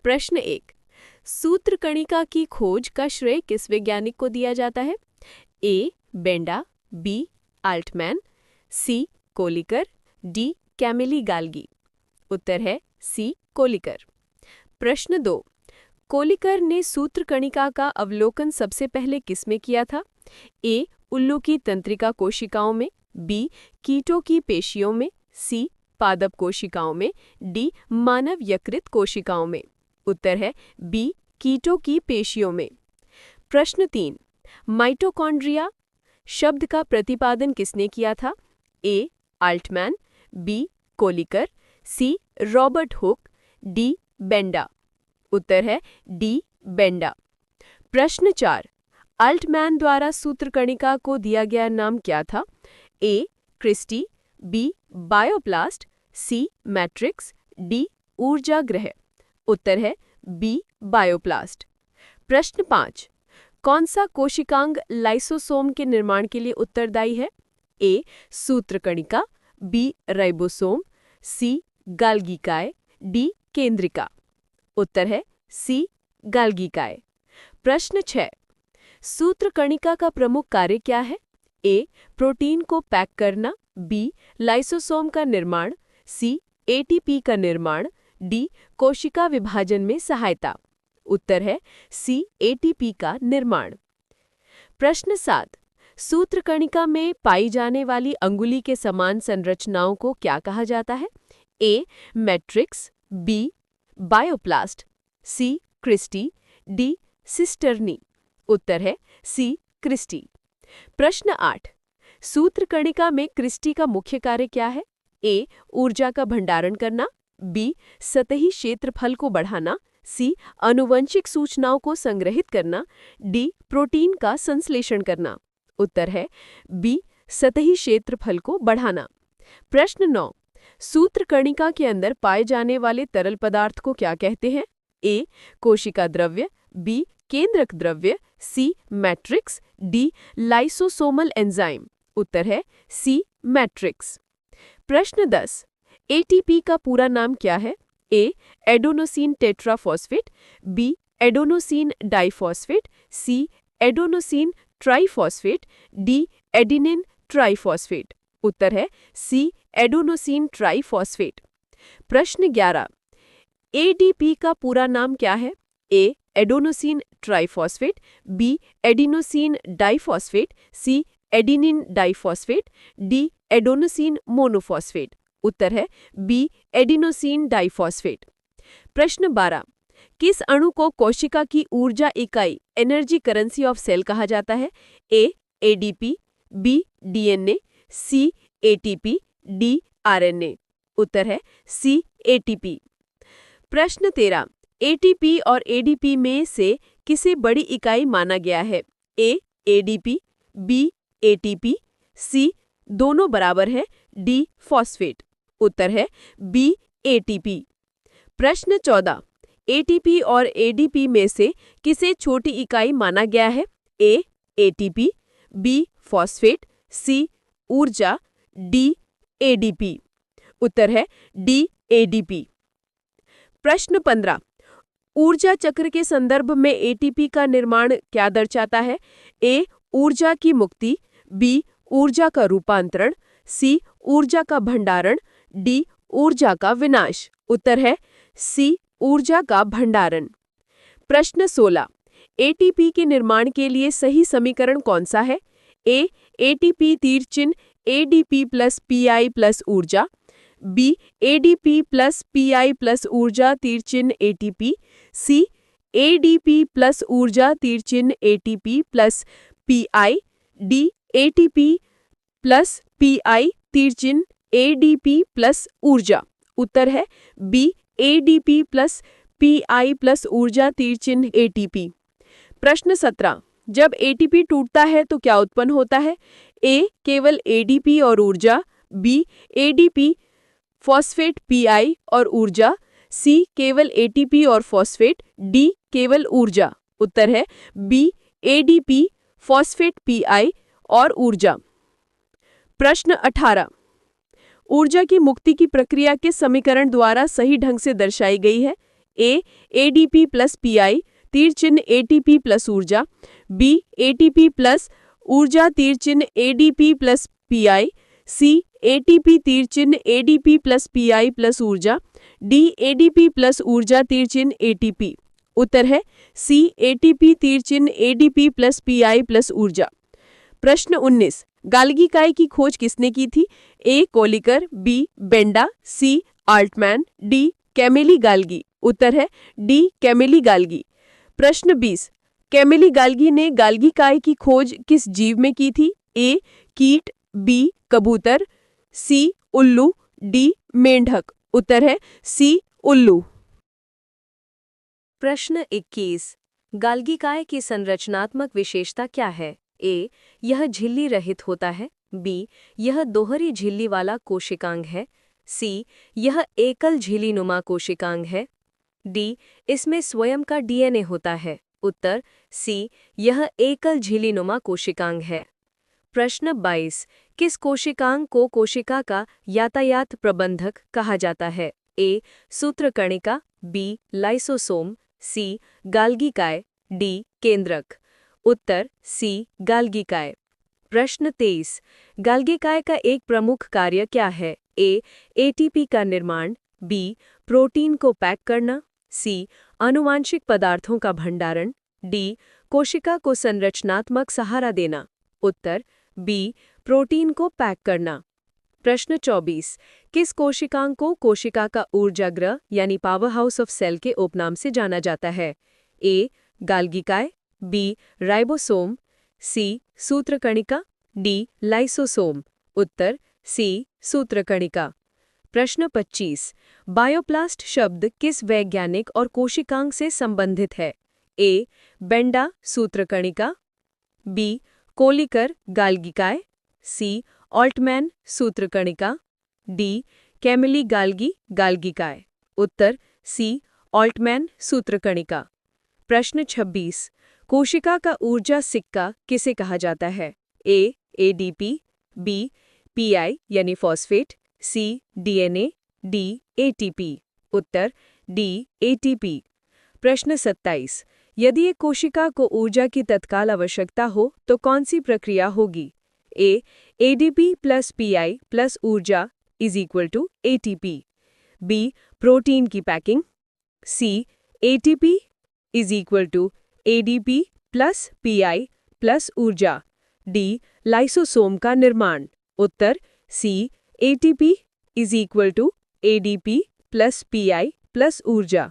प्रश्न 1। सूत्रकणिका की खोज का श्रेय किस वैज्ञानिक को दिया जाता है? A. Benda, B. Altmann, C. Kolliker, D. Camillo Golgi. उत्तर है सी. कोलिकर। प्रश्न 2। कोलिकर ने सूत्रकणिका का अवलोकन सबसे पहले किसमें किया था? ए. उल्लू की तंत्रिका कोशिकाओं में, बी. कीटों की पेशियों में, सी. पादप कोशिकाओं में, डी. मानव यकृत कोशिकाओं में। उत्तर है बी. कीटों की पेशियों में। प्रश्न 3। माइटोकॉन्ड्रिया शब्द का प्रतिपादन किसने किया था? A. Altmann, B. Kolliker, C. Robert Hooke, D. Benda. उत्तर है डी. बेंडा। प्रश्न 4। आल्टमैन द्वारा सूत्रकणिका को दिया गया नाम क्या था? A. Cristae, B. Bioplast, C. Matrix, D. ऊर्जा ग्रह। उत्तर है बी. बायोप्लास्ट। प्रश्न 5। कौन सा कोशिकांग लाइसोसोम के निर्माण के लिए उत्तरदायी है? ए. सूत्रकणिका, बी. राइबोसोम, सी. गाल्गिकाय, डी. केंद्रिका। उत्तर है सी. गाल्गिकाय। प्रश्न 6। सूत्रकणिका का प्रमुख कार्य क्या है? ए. प्रोटीन को पैक करना, बी. लाइसोसोम का निर्माण, सी. एटीपी का निर्माण, डी. कोशिका विभाजन में सहायता। उत्तर है सी. एटीपी का निर्माण। प्रश्न 7। सूत्रकणिका में पाई जाने वाली अंगुली के समान संरचनाओं को क्या कहा जाता है? A. Matrix, B. Bioplast, C. Cristae, D. Cisternae. उत्तर है सी. क्रिस्टी। प्रश्न 8। सूत्रकणिका में क्रिस्टी का मुख्य कार्य क्या है? ए. ऊर्जा का भंडारण करना, बी. सतही क्षेत्रफल को बढ़ाना, सी. आनुवंशिक सूचनाओं को संग्रहित करना, डी. प्रोटीन का संश्लेषण करना। उत्तर है बी. सतही क्षेत्रफल को बढ़ाना। प्रश्न 9। सूत्रकणिका के अंदर पाए जाने वाले तरल पदार्थ को क्या कहते हैं? ए. कोशिका द्रव्य, बी. केंद्रक द्रव्य, C. Matrix, D. Lysosomal enzyme. उत्तर है सी. मैट्रिक्स। प्रश्न 10। एटीपी का पूरा नाम क्या है? A. Adenosine tetraphosphate, B. Adenosine diphosphate, C. Adenosine triphosphate, D. Adenine triphosphate. उत्तर है सी. Adenosine triphosphate. प्रश्न 11। एडीपी का पूरा नाम क्या है? A. Adenosine triphosphate, B. Adenosine diphosphate, C. Adenine diphosphate, D. Adenosine monophosphate. उत्तर है बी. Adenosine diphosphate. प्रश्न 12। किस अणु को कोशिका की ऊर्जा इकाई एनर्जी करेंसी ऑफ सेल कहा जाता है? A. ADP, B. DNA, C. ATP, D. RNA. उत्तर है सी. एटीपी। प्रश्न 13। एटीपी और एडीपी में से किसे बड़ी इकाई माना गया है? A. ADP, B. ATP, C. दोनों बराबर है, डी. फॉस्फेट। उत्तर है बी. एटीपी। प्रश्न 14। एटीपी और एडीपी में से किसे छोटी इकाई माना गया है? A. ATP, B. Phosphate, C. ऊर्जा, डी. एडीपी। उत्तर है डी. एडीपी। प्रश्न 15। ऊर्जा चक्र के संदर्भ में एटीपी का निर्माण क्या दर्शाता है? ए. ऊर्जा की मुक्ति, बी. ऊर्जा का रूपांतरण, सी. ऊर्जा का भंडारण, डी. ऊर्जा का विनाश। उत्तर है सी. ऊर्जा का भंडारण। प्रश्न 16। एटीपी के निर्माण के लिए सही समीकरण कौन सा है? ए. एटीपी तीर चिन्ह एडीपी प्लस पीआई प्लस ऊर्जा, B. ADP plus pi plus ऊर्जा तीर चिन्ह एटीपी, सी. एडीपी प्लस ऊर्जा तीर चिन्ह ATP plus Pi, D. ATP plus Pi तीर चिन्ह एडीपी प्लस ऊर्जा। उत्तर है B. ADP plus pi plus ऊर्जा तीर चिन्ह एटीपी। प्रश्न 17। जब एटीपी टूटता है तो क्या उत्पन्न होता है? ए. केवल एडीपी और ऊर्जा, बी. एडीपी फॉस्फेट पीआई और ऊर्जा, सी. केवल एटीपी और फॉस्फेट, डी. केवल ऊर्जा। उत्तर है बी. एडीपी फॉस्फेट पीआई और ऊर्जा। प्रश्न 18। ऊर्जा की मुक्ति की प्रक्रिया किस समीकरण द्वारा सही ढंग से दर्शाई गई है? ए एडीपी प्लस पीआई तीर चिन्ह एटीपी प्लस ऊर्जा, बी एटीपी प्लस ऊर्जा तीर चिन्ह एडीपी प्लस पीआई, सी एटीपी तीर चिन्ह एडीपी प्लस पीआई प्लस ऊर्जा, डी एडीपी प्लस ऊर्जा तीर चिन्ह एटीपी। उत्तर है सी एटीपी तीर चिन्ह एडीपी प्लस पीआई प्लस ऊर्जा। प्रश्न 19, गाल्गी काय की खोज किसने की थी? ए कोलिकर, बी बेंडा, सी आल्टमैन, डी कैमिली गाल्गी। उत्तर है डी कैमिली गाल्गी। प्रश्न 20, कैमिली गाल्गी ने गाल्गी काय की खोज किस जीव में की थी? ए कीट, बी कबूतर, सी उल्लू, डी मेंढक। उत्तर है सी उल्लू। प्रश्न 21, गाल्गी काय की संरचनात्मक विशेषता क्या है? ए यह झिल्ली रहित होता है, बी यह दोहरी झिल्ली वाला कोशिकांग है, सी यह एकल झिल्लीनुमा कोशिकांग है, डी इसमें स्वयं का डीएनए होता है। उत्तर सी यह एकल झिल्लीनुमा कोशिकांग है। प्रश्न 22, किस कोशिकांग को कोशिका का यातायात प्रबंधक कहा जाता है? ए सूत्रकणिका, बी लाइसोसोम, सी गाल्गी काय, डी केंद्रक। उत्तर सी गाल्गी काय। प्रश्न 23, गाल्गी काय का एक प्रमुख कार्य क्या है? ए एटीपी का निर्माण, बी प्रोटीन को पैक करना, सी आनुवांशिक पदार्थों का भंडारण, डी कोशिका को संरचनात्मक सहारा देना। उत्तर बी प्रोटीन को पैक करना। प्रश्न 24, किस कोशिकांग को कोशिका का ऊर्जागृह यानी पावर हाउस ऑफ सेल के उपनाम से जाना जाता है? ए गाल्गी काय, बी राइबोसोम, सी सूत्रकणिका, डी लाइसोसोम। उत्तर सी सूत्रकणिका। प्रश्न 25, बायोप्लास्ट शब्द किस वैज्ञानिक और कोशिकांग से संबंधित है? ए बेंडा सूत्रकणिका, बी कोलिकर गाल्गी काय, सी ऑल्टमैन सूत्रकणिका, डी कैमिली गाल्गी गाल्गी काय। उत्तर सी ऑल्टमैन सूत्रकणिका। प्रश्न 26, कोशिका का ऊर्जा सिक्का किसे कहा जाता है? ए एडीपी, बी पीआई यानी फॉस्फेट, सी डीएनए, डी एटीपी। उत्तर डी एटीपी। प्रश्न 27, यदि एक कोशिका को ऊर्जा की तत्काल आवश्यकता हो तो कौन सी प्रक्रिया होगी? A ADP plus pi plus ऊर्जा is equal to ATP, B protein की पैकिंग, C ATP is equal to ADP plus pi plus ऊर्जा, डी लाइसोसोम का निर्माण। उत्तर C ATP is equal to ADP plus pi plus ऊर्जा।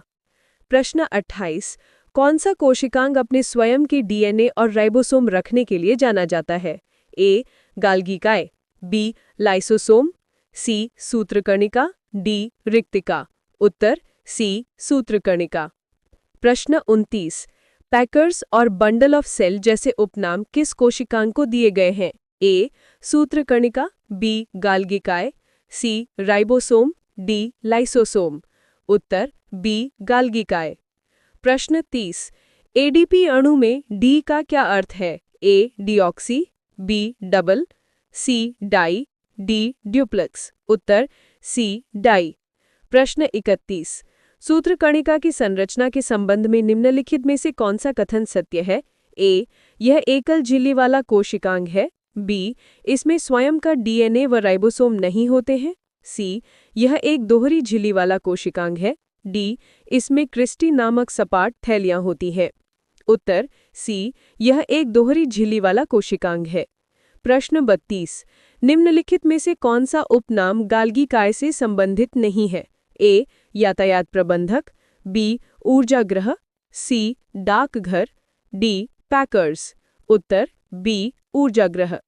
प्रश्न 28, कौन सा कोशिकांग अपने स्वयं के डीएनए और राइबोसोम रखने के लिए जाना जाता है? ए गाल्गी काय, बी लाइसोसोम, सी सूत्रकणिका, डी रिक्तिका। उत्तर सी सूत्रकणिका। प्रश्न 29, पैकर्स और बंडल ऑफ सेल जैसे उपनाम किस कोशिकांग को दिए गए हैं? ए सूत्रकणिका, बी गाल्गी काय, सी राइबोसोम, डी लाइसोसोम। उत्तर बी गाल्गी काय। प्रश्न 30, एडीपी अणु में डी का क्या अर्थ है? ए डीऑक्सी, बी डबल, सी डाई, डी ड्यूप्लेक्स। उत्तर सी डाई। प्रश्न 31, सूत्रकणिका की संरचना के संबंध में निम्नलिखित में से कौन सा कथन सत्य है? ए यह एकल झिल्ली वाला कोशिकांग है, बी इसमें स्वयं का डीएनए व राइबोसोम नहीं होते हैं, सी यह एक दोहरी झिल्ली वाला कोशिकांग है, डी इसमें क्रिस्टी नामक सपाट थैलियां होती हैं। उत्तर सी यह एक दोहरी झिल्ली वाला कोशिकांग है। प्रश्न 32, निम्नलिखित में से कौन सा उपनाम गाल्गी काय से संबंधित नहीं है? ए यातायात प्रबंधक, बी ऊर्जागृह, सी डाकघर, डी पैकर्स। उत्तर बी ऊर्जागृह।